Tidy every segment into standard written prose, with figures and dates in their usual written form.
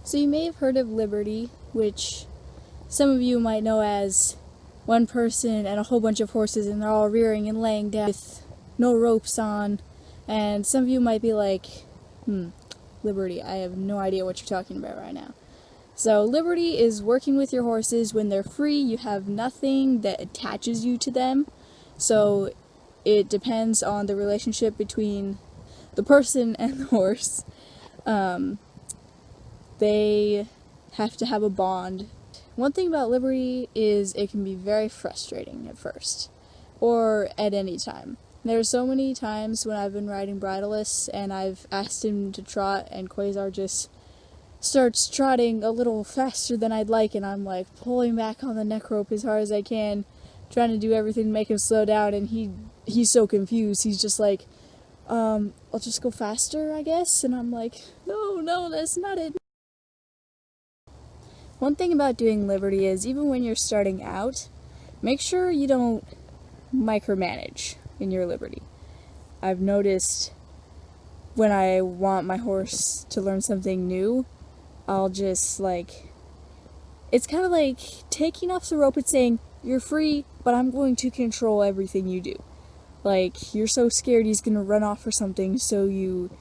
So you may have heard of Liberty, which some of you might know as one person and a whole bunch of horses, and they're all rearing and laying down with no ropes on. And some of you might be like, Liberty, I have no idea what you're talking about right now. So Liberty is working with your horses when they're free. You have nothing that attaches you to them. So it depends on the relationship between the person and the horse. They have to have a bond. One thing about Liberty is it can be very frustrating at first, or at any time. There are so many times when I've been riding bridleless and I've asked him to trot, and Quasar just starts trotting a little faster than I'd like, and I'm like pulling back on the neck rope as hard as I can, trying to do everything to make him slow down, and he's so confused. He's just like, I'll just go faster, I guess. And I'm like, no, that's not it. One thing about doing Liberty is, even when you're starting out, make sure you don't micromanage in your Liberty. I've noticed when I want my horse to learn something new, I'll just it's kind of like taking off the rope and saying, you're free, but I'm going to control everything you do. Like, you're so scared he's going to run off or something, so you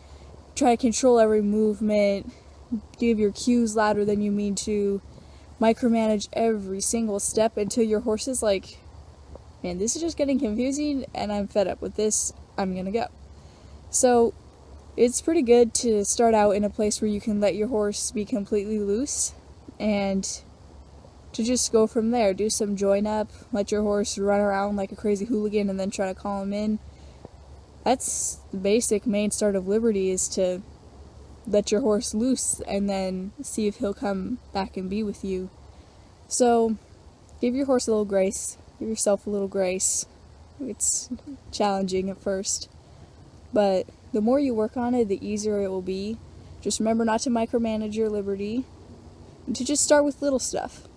try to control every movement, give your cues louder than you mean to, micromanage every single step until your horse is like, man, this is just getting confusing and I'm fed up with this, I'm gonna go. So it's pretty good to start out in a place where you can let your horse be completely loose and to just go from there. Do some join up, let your horse run around like a crazy hooligan and then try to call him in. That's the basic main start of Liberty, is to let your horse loose and then see if he'll come back and be with you. So give your horse a little grace, give yourself a little grace. It's challenging at first, but the more you work on it, the easier it will be. Just remember not to micromanage your Liberty, and to just start with little stuff,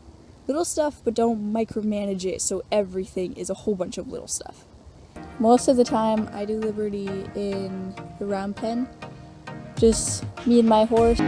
but don't micromanage it so everything is a whole bunch of little stuff. Most of the time I do Liberty in the round pen, just me and my horse.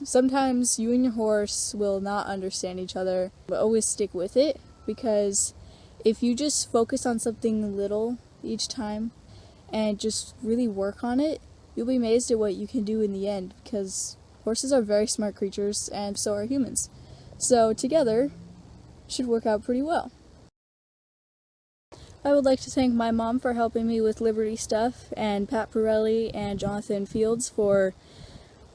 Sometimes you and your horse will not understand each other, but always stick with it, because if you just focus on something little each time and just really work on it, you'll be amazed at what you can do in the end, because horses are very smart creatures and so are humans. So together, should work out pretty well. I would like to thank my mom for helping me with Liberty stuff, and Pat Pirelli and Jonathan Fields for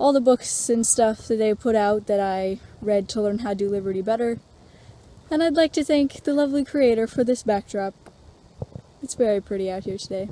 all the books and stuff that they put out that I read to learn how to do Liberty better. And I'd like to thank the lovely creator for this backdrop. It's very pretty out here today.